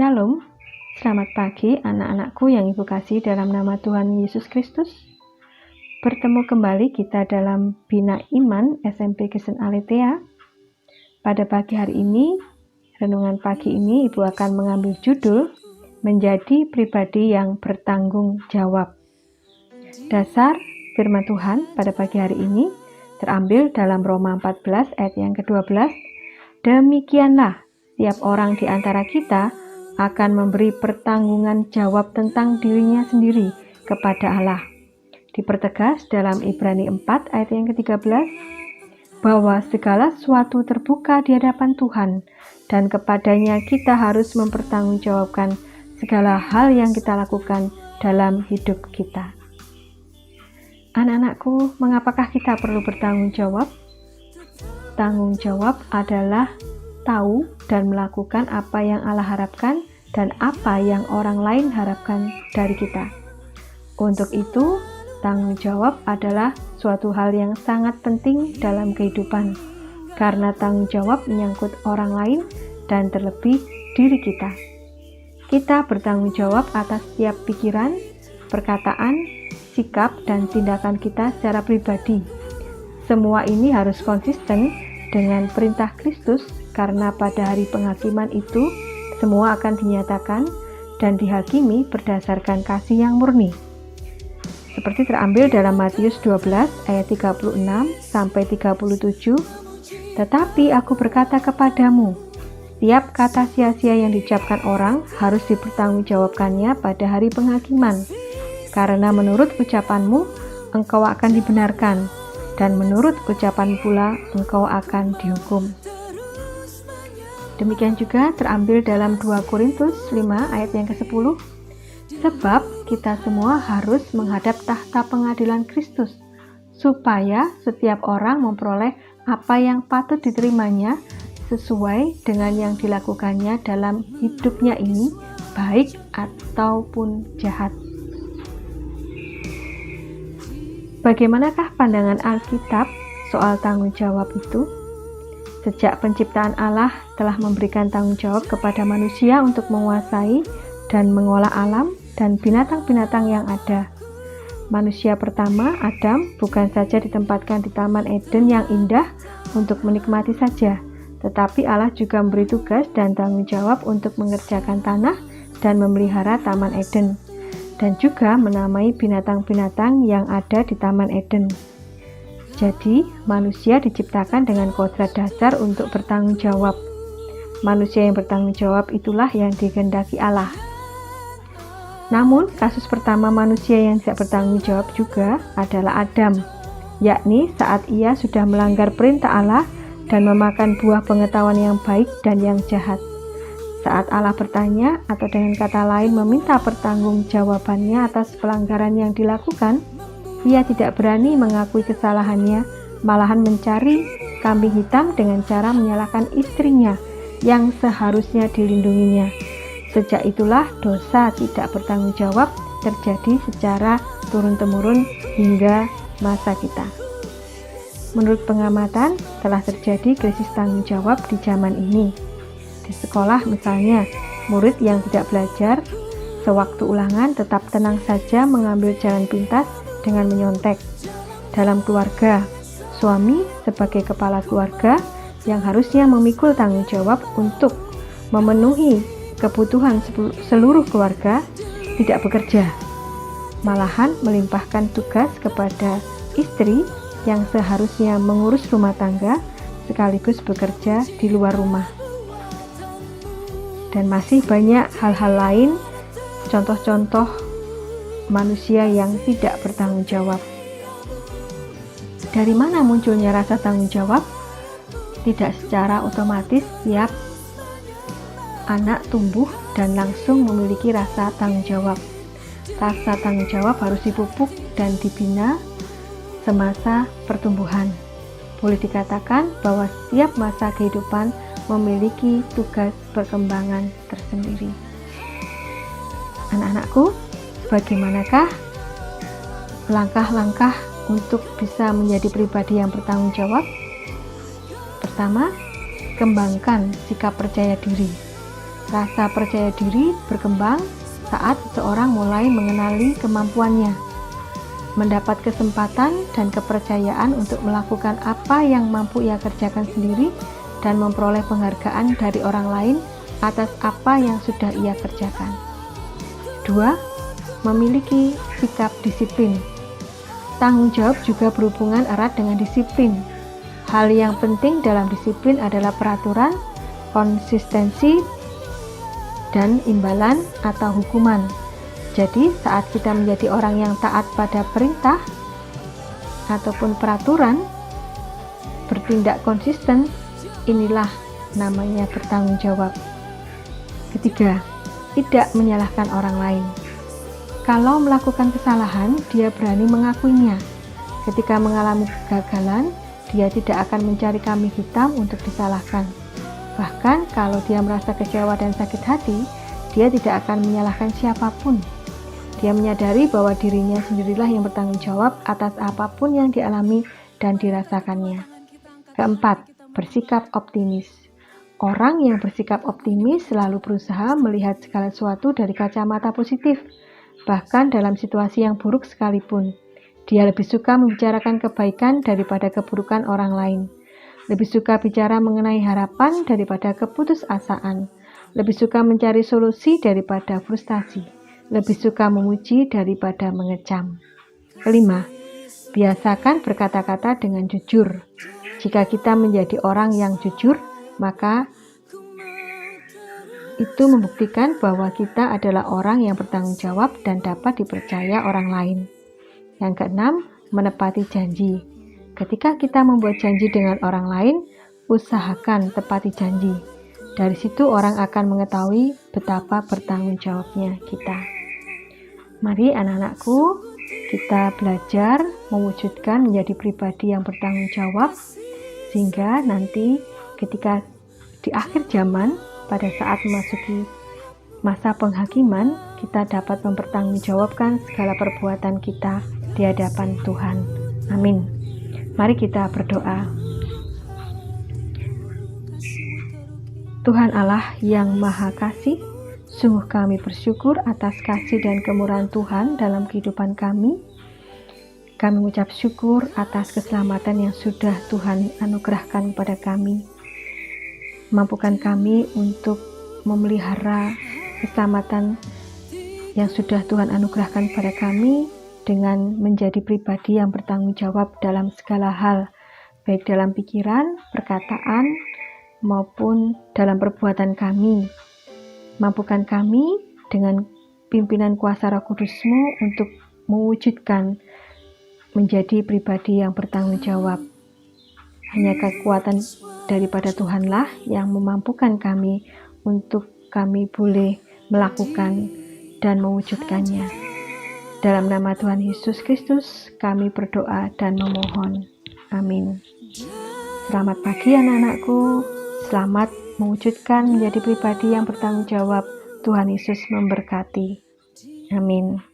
Shalom, selamat pagi anak-anakku yang Ibu kasih dalam nama Tuhan Yesus Kristus. Bertemu kembali kita dalam Bina Iman SMP Kristen Aletheia. Pada pagi hari ini, renungan pagi ini Ibu akan mengambil judul Menjadi Pribadi yang Bertanggung Jawab. Dasar firman Tuhan pada pagi hari ini terambil dalam Roma 14 ayat yang ke-12. Demikianlah setiap orang di antara kita akan memberi pertanggungan jawab tentang dirinya sendiri kepada Allah. Dipertegas dalam Ibrani 4 ayat yang ke-13 bahwa segala sesuatu terbuka di hadapan Tuhan dan kepadanya kita harus mempertanggungjawabkan segala hal yang kita lakukan dalam hidup kita. Anak-anakku, mengapakah kita perlu bertanggung jawab? Tanggung jawab adalah tahu dan melakukan apa yang Allah harapkan dan apa yang orang lain harapkan dari kita. Untuk itu, tanggung jawab adalah suatu hal yang sangat penting dalam kehidupan, karena tanggung jawab menyangkut orang lain dan terlebih diri kita. Kita bertanggung jawab atas setiap pikiran, perkataan, sikap, dan tindakan kita secara pribadi. Semua ini harus konsisten dengan perintah Kristus, karena pada hari penghakiman itu semua akan dinyatakan dan dihakimi berdasarkan kasih yang murni. Seperti terambil dalam Matius 12 ayat 36 sampai 37. Tetapi aku berkata kepadamu, setiap kata sia-sia yang diucapkan orang harus dipertanggungjawabkannya pada hari penghakiman. Karena menurut ucapanmu engkau akan dibenarkan, dan menurut ucapan pula engkau akan dihukum. Demikian juga terambil dalam 2 Korintus 5 ayat yang ke-10. Sebab kita semua harus menghadap tahta pengadilan Kristus, supaya setiap orang memperoleh apa yang patut diterimanya sesuai dengan yang dilakukannya dalam hidupnya ini, baik ataupun jahat. Bagaimanakah pandangan Alkitab soal tanggung jawab itu? Sejak penciptaan Allah telah memberikan tanggung jawab kepada manusia untuk menguasai dan mengolah alam dan binatang-binatang yang ada. Manusia pertama, Adam, bukan saja ditempatkan di Taman Eden yang indah untuk menikmati saja, tetapi Allah juga memberi tugas dan tanggung jawab untuk mengerjakan tanah dan memelihara Taman Eden, dan juga menamai binatang-binatang yang ada di Taman Eden. Jadi, manusia diciptakan dengan kodrat dasar untuk bertanggung jawab. Manusia yang bertanggung jawab itulah yang dikehendaki Allah. Namun, kasus pertama manusia yang tidak bertanggung jawab juga adalah Adam, yakni saat ia sudah melanggar perintah Allah dan memakan buah pengetahuan yang baik dan yang jahat. Saat Allah bertanya, atau dengan kata lain meminta pertanggungjawabannya atas pelanggaran yang dilakukan, ia tidak berani mengakui kesalahannya, malahan mencari kambing hitam dengan cara menyalahkan istrinya yang seharusnya dilindunginya. Sejak itulah dosa tidak bertanggung jawab terjadi secara turun-temurun hingga masa kita. Menurut pengamatan, telah terjadi krisis tanggung jawab di zaman ini. Di sekolah misalnya, murid yang tidak belajar sewaktu ulangan tetap tenang saja mengambil jalan pintas dengan menyontek. Dalam keluarga, suami sebagai kepala keluarga yang harusnya memikul tanggung jawab untuk memenuhi kebutuhan seluruh keluarga tidak bekerja, malahan melimpahkan tugas kepada istri yang seharusnya mengurus rumah tangga sekaligus bekerja di luar rumah. Dan masih banyak hal-hal lain, contoh-contoh manusia yang tidak bertanggung jawab. Dari mana munculnya rasa tanggung jawab? Tidak secara otomatis setiap anak tumbuh dan langsung memiliki rasa tanggung jawab. Rasa tanggung jawab harus dipupuk dan dibina semasa pertumbuhan. Boleh dikatakan bahwa setiap masa kehidupan memiliki tugas perkembangan tersendiri. Anak-anakku, bagaimanakah langkah-langkah untuk bisa menjadi pribadi yang bertanggung jawab? Pertama, kembangkan sikap percaya diri. Rasa percaya diri berkembang saat seseorang mulai mengenali kemampuannya, mendapat kesempatan dan kepercayaan untuk melakukan apa yang mampu ia kerjakan sendiri dan memperoleh penghargaan dari orang lain atas apa yang sudah ia kerjakan. 2. Memiliki sikap disiplin. Tanggung jawab juga berhubungan erat dengan disiplin. Hal yang penting dalam disiplin adalah peraturan, konsistensi, dan imbalan atau hukuman. Jadi, saat kita menjadi orang yang taat pada perintah ataupun peraturan, bertindak konsisten, inilah namanya bertanggung jawab. Ketiga, tidak menyalahkan orang lain. Kalau melakukan kesalahan, dia berani mengakuinya. Ketika mengalami kegagalan, dia tidak akan mencari kambing hitam untuk disalahkan. Bahkan kalau dia merasa kecewa dan sakit hati, dia tidak akan menyalahkan siapapun. Dia menyadari bahwa dirinya sendirilah yang bertanggung jawab atas apapun yang dialami dan dirasakannya. Keempat, bersikap optimis. Orang yang bersikap optimis selalu berusaha melihat segala sesuatu dari kacamata positif, bahkan dalam situasi yang buruk sekalipun. Dia lebih suka membicarakan kebaikan daripada keburukan orang lain. Lebih suka bicara mengenai harapan daripada keputusasaan. Lebih suka mencari solusi daripada frustasi. Lebih suka memuji daripada mengecam. Kelima, biasakan berkata-kata dengan jujur. Jika kita menjadi orang yang jujur, maka itu membuktikan bahwa kita adalah orang yang bertanggung jawab dan dapat dipercaya orang lain. Yang keenam, menepati janji. Ketika kita membuat janji dengan orang lain, usahakan tepati janji. Dari situ orang akan mengetahui betapa bertanggung jawabnya kita. Mari anak-anakku, kita belajar mewujudkan menjadi pribadi yang bertanggung jawab, sehingga nanti ketika di akhir zaman, pada saat memasuki masa penghakiman, kita dapat mempertanggungjawabkan segala perbuatan kita di hadapan Tuhan. Amin. Mari kita berdoa. Tuhan Allah yang Maha Kasih, sungguh kami bersyukur atas kasih dan kemurahan Tuhan dalam kehidupan kami. Kami mengucap syukur atas keselamatan yang sudah Tuhan anugerahkan kepada kami. Mampukan kami untuk memelihara keselamatan yang sudah Tuhan anugerahkan kepada kami dengan menjadi pribadi yang bertanggung jawab dalam segala hal, baik dalam pikiran, perkataan, maupun dalam perbuatan kami. Mampukan kami dengan pimpinan kuasa Roh Kudus-Mu untuk mewujudkan menjadi pribadi yang bertanggung jawab. Hanya kekuatan daripada Tuhanlah yang memampukan kami untuk kami boleh melakukan dan mewujudkannya. Dalam nama Tuhan Yesus Kristus, kami berdoa dan memohon. Amin. Selamat pagi anak-anakku. Selamat mewujudkan menjadi pribadi yang bertanggung jawab. Tuhan Yesus memberkati. Amin.